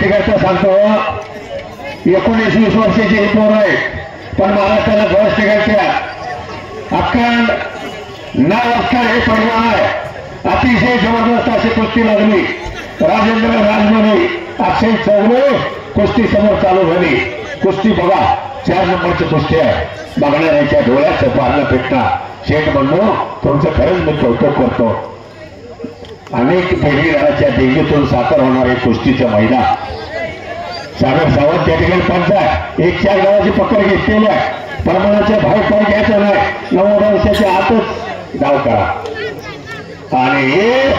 गोष्टीकरता सांगतो 19-20 वर्षाची ही पोरं आहेत, पण महाराष्ट्राला गोष्टीकरता अखंड नाव असणार हे परिणाम आहे. अतिशय जबरदस्त अशी कुस्ती लागली. राजेंद्र राजमाने अक्षय चौगले कुस्ती समोर चालू झाली. कुस्ती बघा 4 नंबरची कुस्ती आहे. बघणाऱ्यांच्या डोळ्याचं पारणं पेटणार. शेठ म्हणून तुमचं खरंच मी कौतुक करतो. अनेक पेढीदाराच्या देंगीतून साकार होणारे कुस्तीचं मैदान. सागर सावंत त्या ठिकाणी पंचायत 1-4 गावाची पकड घेतलेली आहे. प्रमाणाच्या बाहेर पण घ्यायचं नाही. 90 वर्षाच्या आतच डाव करा आणि हे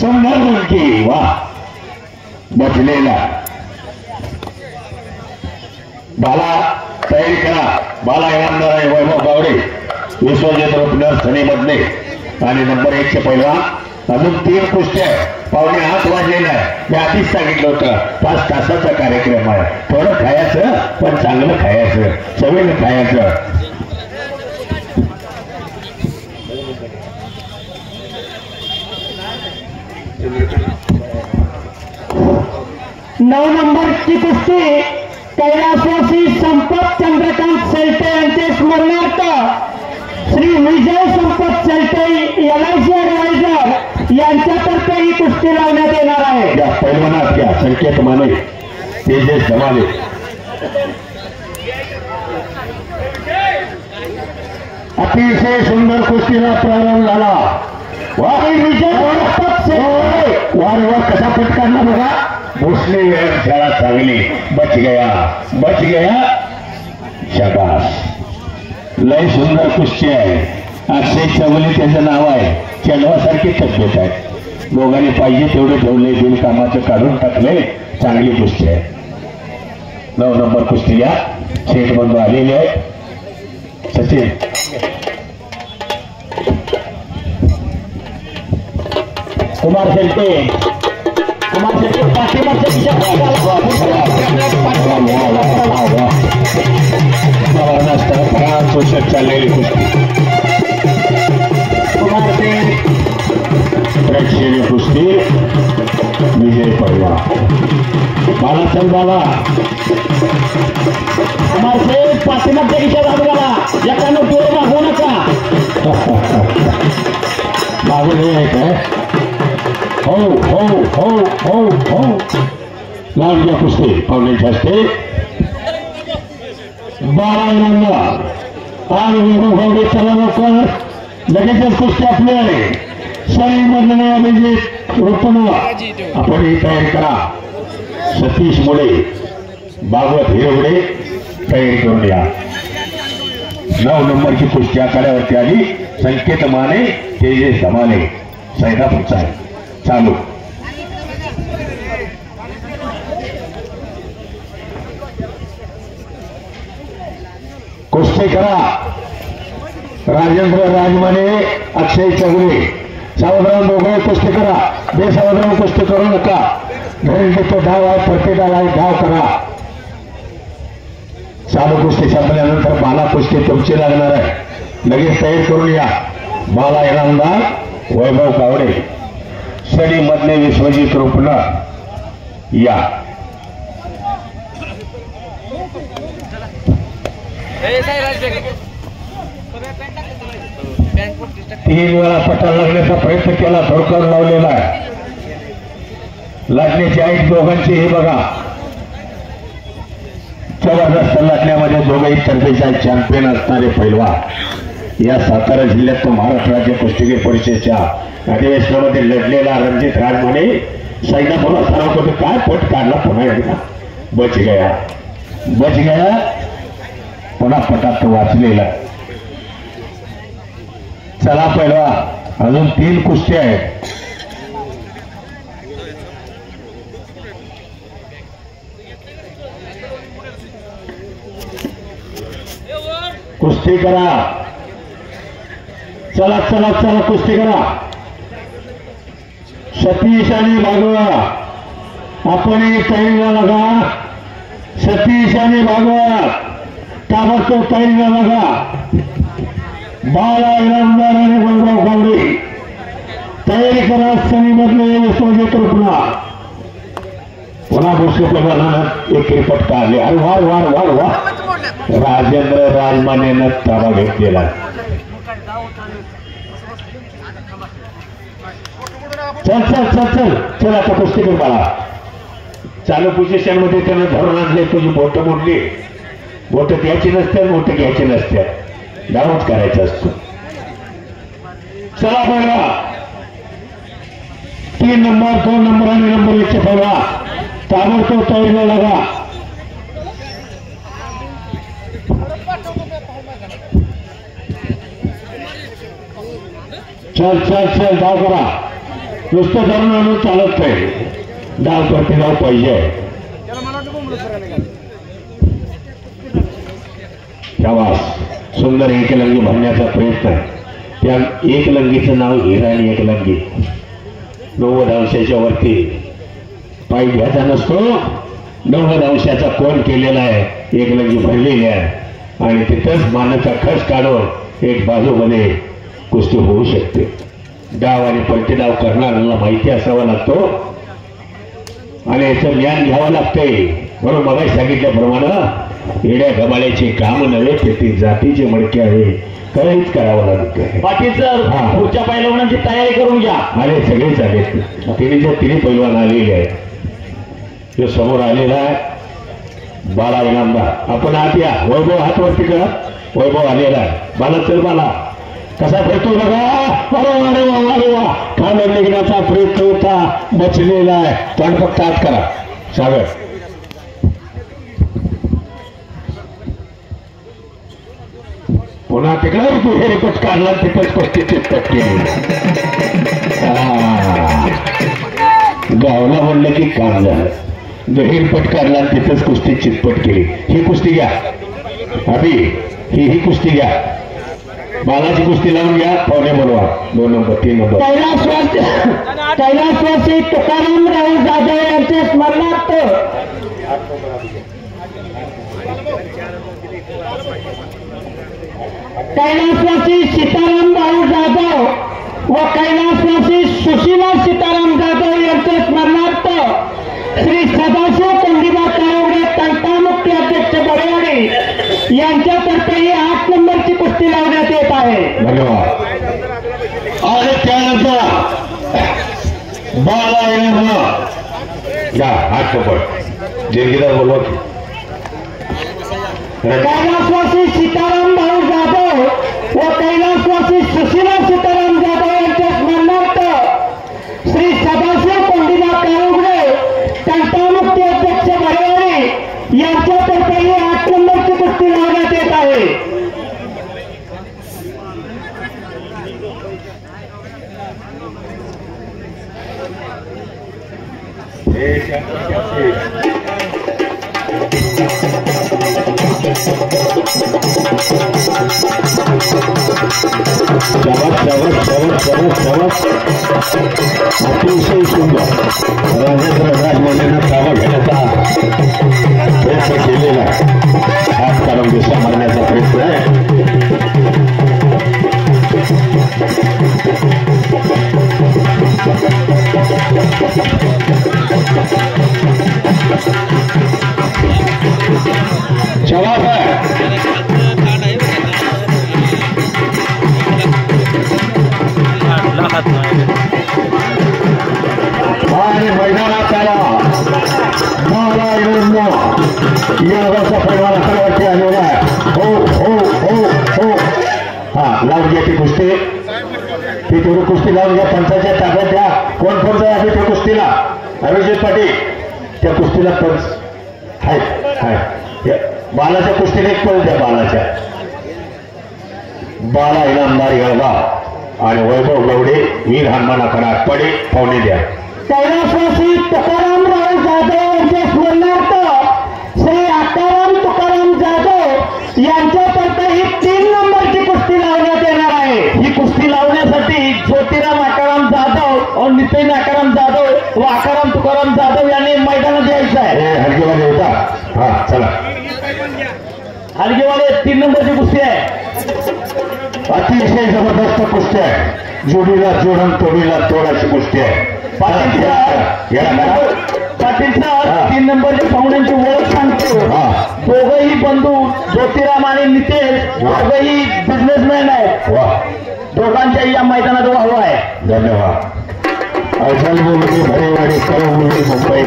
सुंदर मुलगी वा बचलेला बाला तयारी करा. बाला इनामदार आहे वैभव गावडे, विश्वजित रुपनर सनी मधले आणि नंबर 1 चे पहिलवान. अजून 3 कुस्त्या पावणे 8 वाजलेला आहे. मी आधीच सांगितलं होतं 5 तासाचा कार्यक्रम आहे. थोडं खायचं पण चांगलं खायचं, चवीनं खायचं. नऊ नंबरची कुस्ती कैलासवासी संपत चंद्रकांत सेल्टे यांचे स्मरणार्थ श्री विजय संपत सेल्टे LIC ॲडवायझर यांच्यातर्फे ही कुस्ती लावण्यात येणार आहे. या पैलवानात घ्या संकेत माने, तेजस धमाले. अतिशय सुंदर कुस्तीला प्रारंभ झाला. विजय संपत सेल्टे वारंवार कसा पटकांना बघा. भोसले शाळा चांगली. बच गया शाबास. लय सुंदर कुस्ती आहे. अक्षय चौगले त्याचं नाव आहे. चंडवासारखी तब्येत आहे. दोघांनी पाहिजे तेवढे ठेवले, बिनकामाचं काढून टाकले. चांगली कुस्ती आहे. 9 नंबर कुस्ती घ्या. शेठ बंधू आलेले आहे. सचिन कुमार शेट्टे चाललेली कुस्ती. प्रेक्षणीय कुस्ती विजय पडला. बालाचंद बाला कुमार शेठ पाठीमागच्या दिशा बाजूला एकानं डोळे मागवू नका. मागून हे काय हो हो हो हो हो. लावून घ्या कुस्ती पावण्याची असते. 12 इनामदार आणि वैभव गावडे. चला लवकर लगेचच कुस्ती आपली आहे. सई मधले अभिजित रुपनर आपण ही तयारी करा. सतीश मुळे, भागवत हिरवडे तयारी करून या. 9 नंबरची कुस्ती आखाड्यावरती आली. संकेत माने, तेजस धमाले, सैदा पुचाय चालू. कुस्ती करा. राजेंद्र राजमाने, अक्षय चौगले, सावधान दोघे कुस्ती करा. बेसावधान कुस्ती करू नका. घरी जिथे धाव आहे प्रत्येकाला धाव करा. चालू कुस्ती संपल्यानंतर बाला कुस्ती तुमची लागणार आहे. लगेच तयार करून या. बाला इनामदार वैभव गावडे, सडी मधले विश्वजित रुपनर या. 3 वेळा पटा लागण्याचा प्रयत्न केला. धोकर लावलेला आहे. लाटण्याची ऐट दोघांची हे बघा. जबरदस्त लाटण्यामध्ये दोघंही तर्फेचा चॅम्पियन असणारे पैलवान. या सातारा जिल्ह्यात तो महाराष्ट्र राज्य कुस्तीगीर परिषदेच्या अधिवेशनामध्ये लढलेला रणजित राजमाने सैदा बोला सराव करतो. काय पट काढला पुन्हा एकदा. बच गया पुन्हा पटात वाचलेला. चला पहिलवान अजून 3 कुस्ती आहेत. कुस्ती करा. चला चला चला कुस्ती करा. सतीश आणि भागवत आपण तयारीला लागा. सतीश आणि भागवत ताबडतोब तयारीला लागा. बाला इनामदार आणि वैभव गावडे तयारी करा. सनी मधले विश्वजित रुपनर पुन्हा कुस्ती पैलवानानं एकेरी पटका आले. अरे वार वार वार वार राजेंद्र राजमानेनं ताबा घेतलेला. चल चल चल चल चल आता कुस्ती कर बाळा. चालू पोझिशन मध्ये त्यानं धरून आणले. तुझी बोट मोडली. बोट घ्यायची नसतात, बोट घ्यायची नसतात. डाऊच करायचा असतो. चला बघा 3 नंबर 2 नंबर आणि नंबर 1 चे बघा ताबडतोब तयारीला लागा. चल चल चल धाव करा. नुसतं धरून आणून चालत नाही. धाव करते धाव पाहिजे. शाबास. सुंदर एकलंगी भरण्याचा प्रयत्न आहे. त्या एकलंगीचं नाव हिराणी एकलंगी. 90 अंशाच्या वरती पाय घ्यायचा नसतो. 90 अंशाचा कोण केलेला आहे. एकलंगी भरलेली आहे आणि तिथंच मानाचा खस काढून एक बाजूमध्ये कुस्ती होऊ शकते. डाव आणि प्रतिडाव करणाऱ्याला माहिती असावा लागतो आणि याचं ज्ञान घ्यावं लागते. म्हणून मगाशी सांगितल्याप्रमाणे येड्या गबाळ्याची काम नव्हे ते ती जातीचे मडके आहे. काहीच करावं लागतं. पाटील सर पुढच्या पैलवानांची तयारी करून घ्या. अरे सगळेच आले. तिन्ही पैलवान आलेले आहे. जो समोर आलेला आहे बाळा इनामदार. आपण आत या. वैभव हात वरती करा. वैभव आलेला आहे. बाला चल बाला कसा फिरतो बघा. अरे वा अरे वा. खाणं निघण्याचा प्रयत्न होता. बचलेला आहे. पण फक्त आत करा. सागर पुन्हा तिकडे तू हे रेकॉर्ड काढला. तिथंच 35 गावला म्हणलं की काम झालं. गहीर पटकारला तिथंच कुस्ती चितपट केली. ही कुस्ती घ्या अभि. ही कुस्ती घ्या. बालाची कुस्ती लावून घ्या. पावणे बोलवा. 2 नंबर 3 नंबर कैलासवासी तुकाराम राव जाधव यांचे स्मरणार्थ कैलासवासी सीताराम भाऊ जाधव व कैलासवासी सुशीला सीताराम जाधव यांच्या स्मरणार्थ श्री सदाशिव कोंडीबा काळोगडे तंटामुक्ती अध्यक्ष बरेवाडी यांच्यातर्फे ही 8 नंबरची कुस्ती लावण्यात येत आहे. धन्यवाद. आणि त्यानंतर बाला या 8 नंबर जयगिरा बोलवा की. कैलासवासी सीताराम भाऊ जाधव व कैलासवासी सुशीला सीताराम जाधव यांच्या स्मरणार्थ श्री सदाशिव कोंडीबा काळोगडे तंटामुक्ती अध्यक्ष बरेवाडी यांच्यातर्फे ही 8 नंबरची कुस्ती लावण्यात येत आहे. अतिशय सुंदर राजेंद्र राजमानेनं ताबा घेण्याचा प्रयत्न केलेला. हात काढून दिशा मारण्याचा प्रयत्न आहे. जवाब आहे. आणि मैदानात आला मला या वर्षा पैलवानाकडे आलेला आहे. हो हो हो हो. हा लावून घ्या ती कुस्ती. ती थोडी कुस्ती लावून घ्या. पंचाच्या ताब्यात द्या. कोण कोण जाय त्या कुस्तीला. अभिजित पाटील त्या कुस्तीला पंच हाय. बालाच्या कुस्तीला एक पळ द्या. बाला इनामदार येळगाव आणि वैभव गवडे वीर हनुमानाकडे आटपाडी पाहुणे द्या. कैलासवासी तुकाराम राव जाधव यांच्या स्मरणार्थ श्री आकाराम तुकाराम जाधव यांच्यातर्फे ही 3 नंबरची कुस्ती लावण्यात येणार आहे. ही कुस्ती लावण्यासाठी ज्योतिराम आकाराम जाधव और नितीन आकाराम जाधव व आकाराम तुकाराम जाधव यांनी मैदानात यायचं आहे. हलगेवाले होता. हा चला. हलगेवाले 3 नंबरची कुस्ती आहे. अतिशय जबरदस्त कुस्ती आहे. जोडीला जोडून तोडीला तोडाची कुस्ती आहे. पाटील सर 3 नंबर ज्योतिराम आणि नितेश दोघंही बिझनेसमॅन आहेत. वा, दोघांच्याही या मैदानात वाहू आहे. धन्यवाद. अफजलमुलगी भरेवाडी करमुलगी मुंबई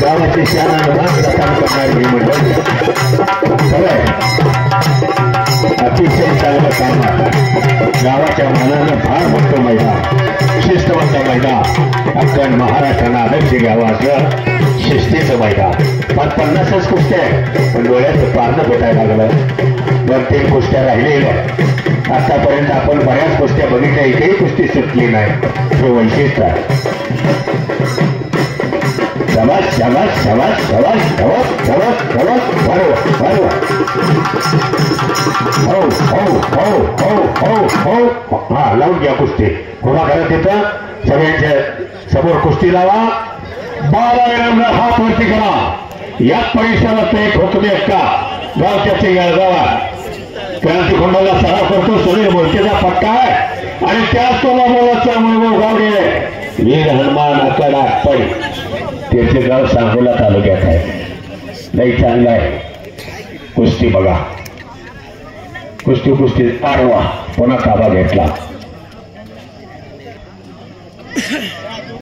गावाची शान काम करणारी ही मंडळी खरंय अतिशय चांगलं काम आहे. गावाच्या मनानं फार मोठं मैदान, शिस्तबद्ध मैदान, अख्खन महाराष्ट्रानं अध्यक्ष घ्यावं असं शिस्तीचं मैदान. 50 कुस्त्या आहे पण डोळ्याचं पारणं भेटायला लागलं. 2-3 कुस्त्या राहिलेल्या. आतापर्यंत आपण बऱ्याच कुस्त्या बघितल्या, एकही कुस्ती सुटली नाही. हे वैशिष्ट्य आहे. शाबास शाबास शाबास शाबास शाबास शाबास शाबास. बरोबर बरोबर. हो हो हो हो हो हो. हा, लावून घ्या कुस्ती. कोणा करत येतं सगळ्यांच्या समोर कुस्ती लावा. 12 ग्रामला हात वरती करा. याच परिसरात एक होतो का गावच्या गावा क्रांतिखंडाला सराव करतो. सगळे मोर्चेचा पट्टा आहे आणि त्याच कोल्हापुराचा महबूब गावडे वीर हनुमान आकडा पडी त्याचे गाव सांगोला तालुक्यात आहे. नाही चांगलं आहे. कुस्ती बघा. कुस्ती आडवा पुन्हा ताबा घेतला.